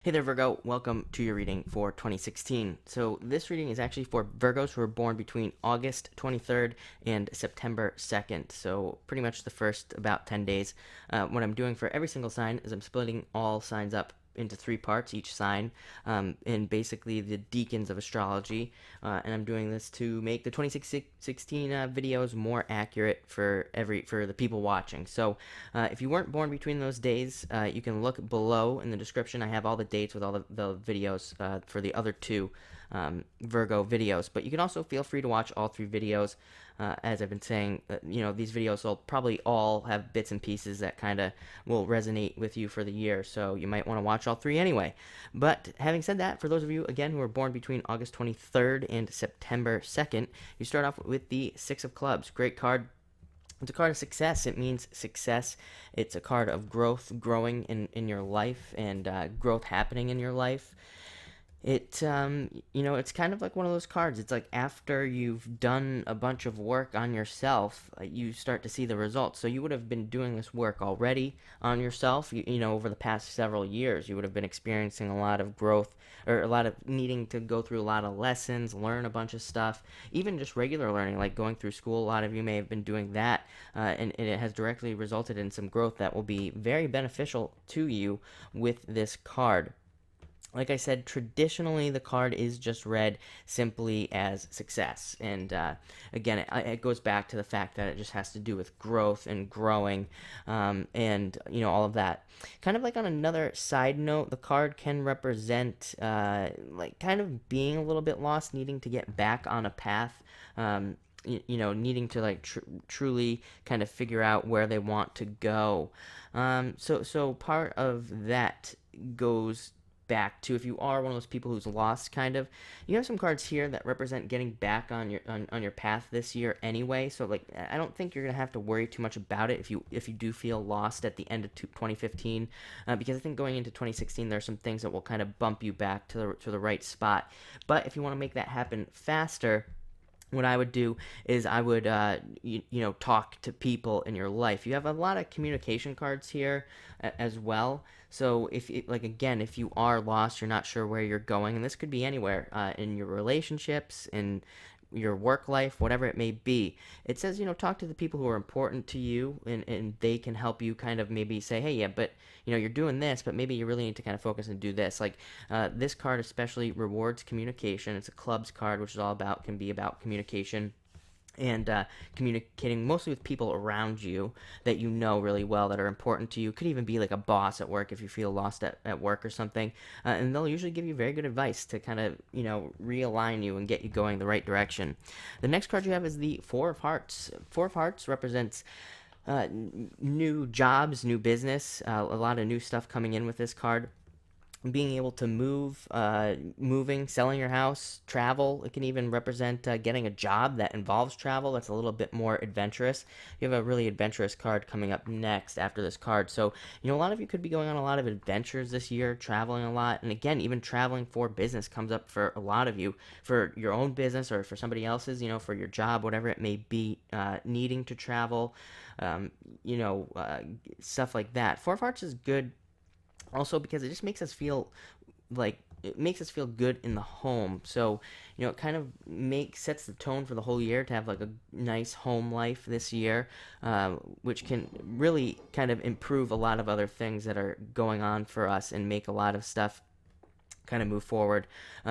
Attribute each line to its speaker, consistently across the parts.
Speaker 1: Hey there, Virgo. Welcome to your reading for 2016. So, this reading is actually for Virgos who are born between August 23rd and September 2nd. So, pretty much the first about 10 days. What I'm doing for every single sign is I'm splitting all signs up into three parts, each sign, in basically the decans of astrology. And I'm doing this to make the 2016 videos more accurate for the people watching. So, if you weren't born between those days, you can look below in the description. I have all the dates with all the videos for the other two Virgo videos. But you can also feel free to watch all three videos. As I've been saying, these videos will probably all have bits and pieces that kind of will resonate with you for the year. So you might want to watch all three anyway. But having said that, for those of you, again, who are born between August 23rd and September 2nd, you start off with the Six of Clubs. Great card. It's a card of success. It means success. It's a card of growth, growing in your life, and growth happening in your life. It's kind of like one of those cards. It's like after you've done a bunch of work on yourself, you start to see the results. So you would have been doing this work already on yourself, over the past several years. You would have been experiencing a lot of growth, or a lot of needing to go through a lot of lessons, learn a bunch of stuff, even just regular learning, like going through school. A lot of you may have been doing that, and it has directly resulted in some growth that will be very beneficial to you with this card. Like I said, traditionally the card is just read simply as success. And again, it goes back to the fact that it just has to do with growth and growing, and all of that. Kind of like on another side note, the card can represent like kind of being a little bit lost, needing to get back on a path. Needing to like truly kind of figure out where they want to go. So part of that goes back to, if you are one of those people who's lost, kind of, you have some cards here that represent getting back on your path this year anyway. So like, I don't think you're gonna have to worry too much about it if you do feel lost at the end of 2015, because I think going into 2016 there are some things that will kind of bump you back to the right spot. But if you want to make that happen faster, what I would do is I would, talk to people in your life. You have a lot of communication cards here as well. So if you are lost, you're not sure where you're going, and this could be anywhere, in your relationships, in your work life, whatever it may be. It says, talk to the people who are important to you, and they can help you kind of maybe say, hey, yeah, but, you're doing this, but maybe you really need to kind of focus and do this. Like, this card especially rewards communication. It's a clubs card, which is all about, can be about communication, and communicating mostly with people around you that you know really well, that are important to you. Could even be like a boss at work if you feel lost at work or something, and they'll usually give you very good advice to kind of realign you and get you going the right direction. The next card you have is the Four of Hearts. Four of Hearts represents new jobs, new business, a lot of new stuff coming in with this card. Being able to move, moving, selling your house, travel. It can even represent getting a job that involves travel. That's a little bit more adventurous. You have a really adventurous card coming up next after this card. So, a lot of you could be going on a lot of adventures this year, traveling a lot. And again, even traveling for business comes up for a lot of you, for your own business or for somebody else's, for your job, whatever it may be, needing to travel, stuff like that. Four of Hearts is good also because it just makes us feel like, it makes us feel good in the home. So it kind of sets the tone for the whole year to have like a nice home life this year, which can really kind of improve a lot of other things that are going on for us and make a lot of stuff kind of move forward.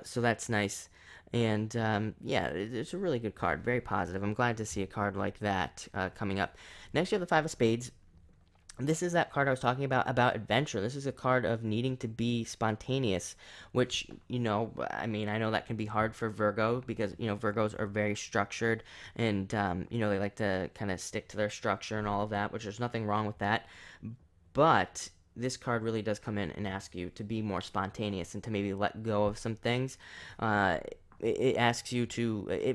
Speaker 1: So that's nice. And it's a really good card, very positive. I'm glad to see a card like that coming up. Next, you have the Five of Spades. This is that card I was talking about adventure. This is a card of needing to be spontaneous, which, I mean, I know that can be hard for Virgo because, Virgos are very structured, and, they like to kind of stick to their structure and all of that, which there's nothing wrong with that. But this card really does come in and ask you to be more spontaneous and to maybe let go of some things. It asks you to,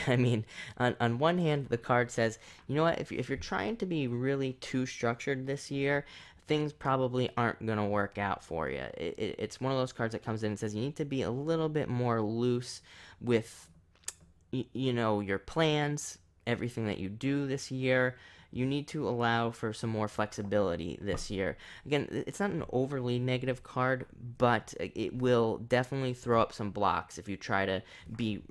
Speaker 1: I mean, on one hand, the card says, you know what, if you're trying to be really too structured this year, things probably aren't going to work out for you. It's one of those cards that comes in and says you need to be a little bit more loose with, your plans, everything that you do this year. you need to allow for some more flexibility this year. Again, it's not an overly negative card, but it will definitely throw up some blocks if you try to be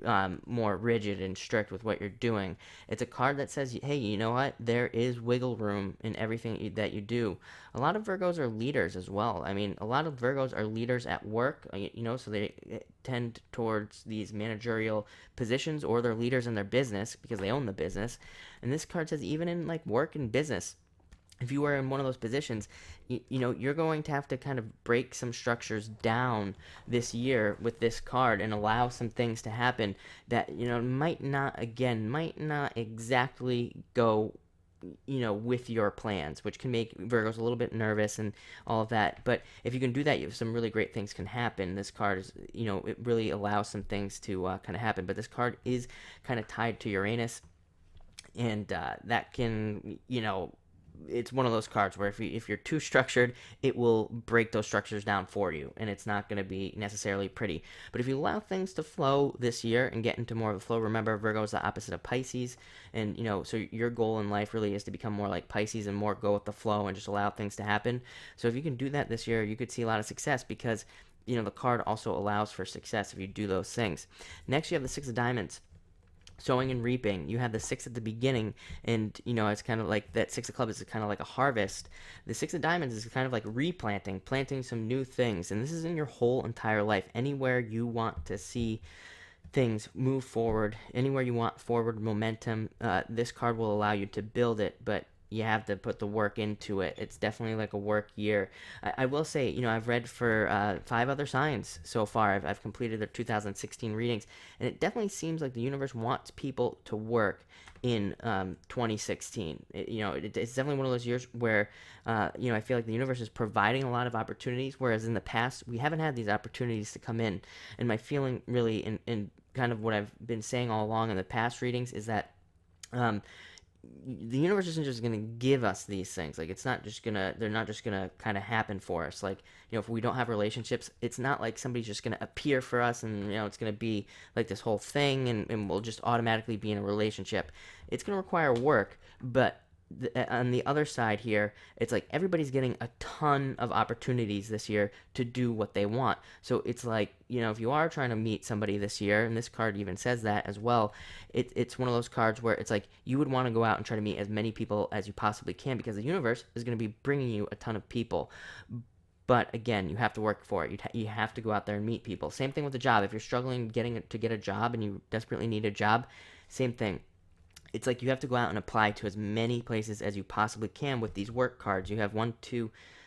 Speaker 1: more rigid and strict with what you're doing. It's a card that says, hey, you know what? There is wiggle room in everything that you do. A lot of Virgos are leaders as well. I mean, a lot of Virgos are leaders at work, so they tend towards these managerial positions, or they're leaders in their business because they own the business. And this card says even in like work and business, if you are in one of those positions, you're going to have to kind of break some structures down this year with this card and allow some things to happen that might not exactly go with your plans, which can make Virgos a little bit nervous and all of that. But if you can do that, some really great things can happen. This card is, it really allows some things to kind of happen. But this card is kind of tied to Uranus, and that can, it's one of those cards where if you're too structured, it will break those structures down for you, and it's not going to be necessarily pretty. But if you allow things to flow this year and get into more of a flow, remember Virgo is the opposite of Pisces, and so your goal in life really is to become more like Pisces and more go with the flow and just allow things to happen. So if you can do that this year, you could see a lot of success because the card also allows for success if you do those things. Next, you have the Six of Diamonds. Sowing and reaping. You have the six at the beginning, and it's kind of like that. Six of clubs is kind of like a harvest. The Six of Diamonds is kind of like replanting, planting some new things, and this is in your whole entire life. Anywhere you want to see things move forward, anywhere you want forward momentum, this card will allow you to build it, but you have to put the work into it. It's definitely like a work year. I will say, I've read for 5 other signs so far. I've completed their 2016 readings, and it definitely seems like the universe wants people to work in 2016. It's definitely one of those years where, I feel like the universe is providing a lot of opportunities, whereas in the past, we haven't had these opportunities to come in. And my feeling really, in kind of what I've been saying all along in the past readings, is that the universe isn't just gonna give us these things. Like they're not just gonna kind of happen for us. Like if we don't have relationships, it's not like somebody's just gonna appear for us and it's gonna be like this whole thing and we'll just automatically be in a relationship. It's gonna require work, but on the other side here, it's like everybody's getting a ton of opportunities this year to do what they want. So it's like, if you are trying to meet somebody this year, and this card even says that as well, it's one of those cards where it's like you would want to go out and try to meet as many people as you possibly can because the universe is going to be bringing you a ton of people. But again, you have to work for it. You have to go out there and meet people. Same thing with the job. If you're struggling to get a job and you desperately need a job, same thing. It's like you have to go out and apply to as many places as you possibly can with these work cards. You have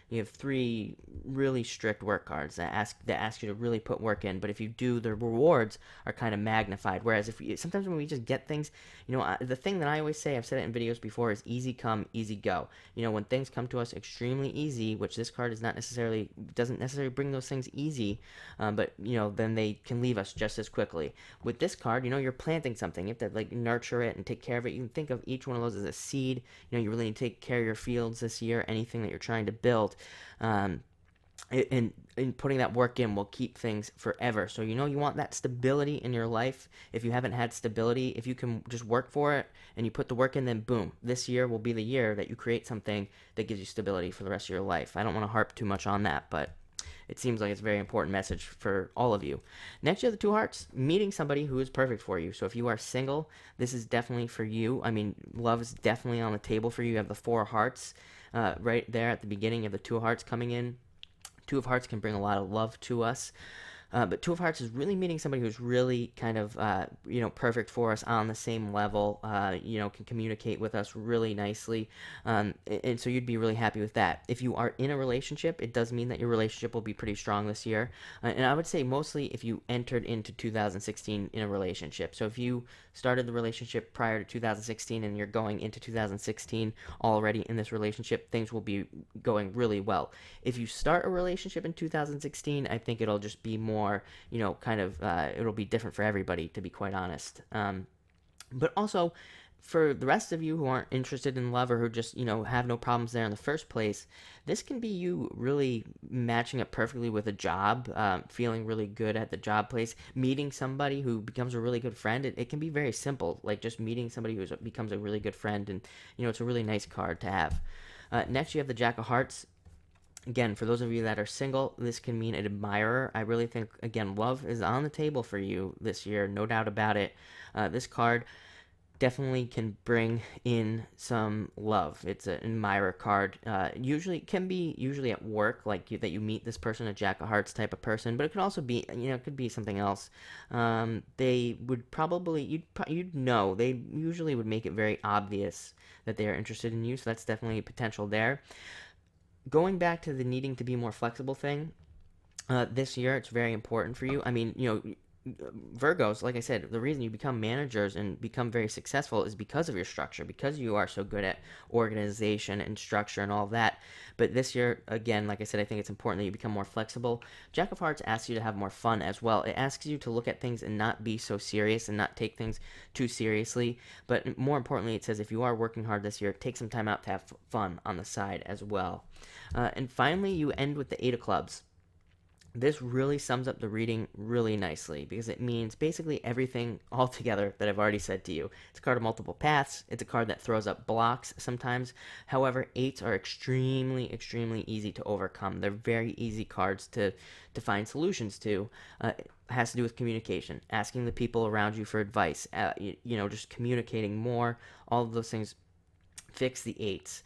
Speaker 1: you have 3 really strict work cards that ask you to really put work in. But if you do, the rewards are kind of magnified. Whereas sometimes when we just get things, the thing that I always say, I've said it in videos before, is easy come, easy go. When things come to us extremely easy, which this card doesn't necessarily bring those things easy, but then they can leave us just as quickly. With this card, you're planting something. You have to like nurture it and take care of it. You can think of each one of those as a seed. You really need to take care of your fields this year. Anything that you're trying to build. And putting that work in will keep things forever. So you want that stability in your life. If you haven't had stability, if you can just work for it and you put the work in, then boom, this year will be the year that you create something that gives you stability for the rest of your life. I don't want to harp too much on that, but it seems like it's a very important message for all of you. Next, you have the 2 hearts, meeting somebody who is perfect for you. So if you are single, this is definitely for you. I mean, love is definitely on the table for you. You have the 4 hearts. Right there at the beginning of the 2 of hearts coming in. 2 of hearts can bring a lot of love to us. But 2 of hearts is really meeting somebody who's really kind of, perfect for us on the same level, can communicate with us really nicely. And so you'd be really happy with that. If you are in a relationship, it does mean that your relationship will be pretty strong this year. And I would say mostly if you entered into 2016 in a relationship. So if you started the relationship prior to 2016 and you're going into 2016 already in this relationship, things will be going really well. If you start a relationship in 2016, I think it'll just be more, it'll be different for everybody, to be quite honest. But also, for the rest of you who aren't interested in love or who just, have no problems there in the first place, this can be you really matching up perfectly with a job, feeling really good at the job place, meeting somebody who becomes a really good friend. It can be very simple, like just meeting somebody who becomes a really good friend, and, it's a really nice card to have. Next, you have the Jack of Hearts. Again, for those of you that are single, this can mean an admirer. I really think, again, love is on the table for you this year, no doubt about it. This card definitely can bring in some love. It's an admirer card. Usually, it can be usually at work, like that you meet this person, a Jack of Hearts type of person, but it could also be, it could be something else. They would probably, you'd know, they usually would make it very obvious that they are interested in you, so that's definitely a potential there. Going back to the needing to be more flexible thing, this year it's very important for you. I mean, Virgos, like I said, the reason you become managers and become very successful is because of your structure, because you are so good at organization and structure and all of that. But this year, again, like I said, I think it's important that you become more flexible. Jack of Hearts asks you to have more fun as well. It asks you to look at things and not be so serious and not take things too seriously. But more importantly, it says if you are working hard this year, take some time out to have fun on the side as well. And finally, you end with the Eight of Clubs. This really sums up the reading really nicely because it means basically everything all together that I've already said to you. It's a card of multiple paths. It's a card that throws up blocks sometimes. However, eights are extremely, extremely easy to overcome. They're very easy cards to find solutions to. It has to do with communication, asking the people around you for advice, just communicating more. All of those things fix the eights.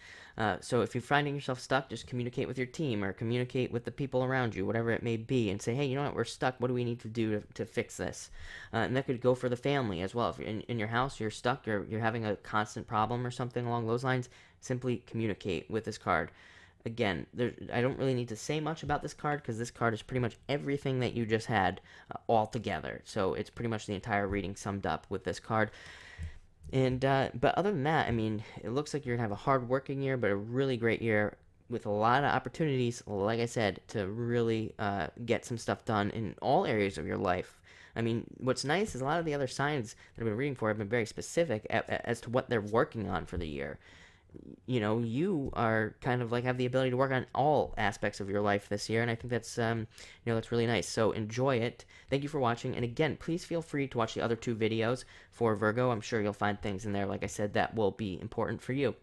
Speaker 1: So if you're finding yourself stuck, just communicate with your team or communicate with the people around you, whatever it may be, and say, hey, you know what, we're stuck. What do we need to do to fix this? And that could go for the family as well. If you're in your house, you're stuck, you're having a constant problem or something along those lines, simply communicate with this card. Again, I don't really need to say much about this card because this card is pretty much everything that you just had all together. So it's pretty much the entire reading summed up with this card. And but other than that, I mean, it looks like you're gonna have a hard working year, but a really great year with a lot of opportunities, like I said, to really get some stuff done in all areas of your life. I mean, what's nice is a lot of the other signs that I've been reading for have been very specific as to what they're working on for the year. You are kind of like have the ability to work on all aspects of your life this year, and I think that's really nice. So enjoy it. Thank you for watching, and again, please feel free to watch the other two videos for Virgo. I'm sure you'll find things in there, like I said, that will be important for you.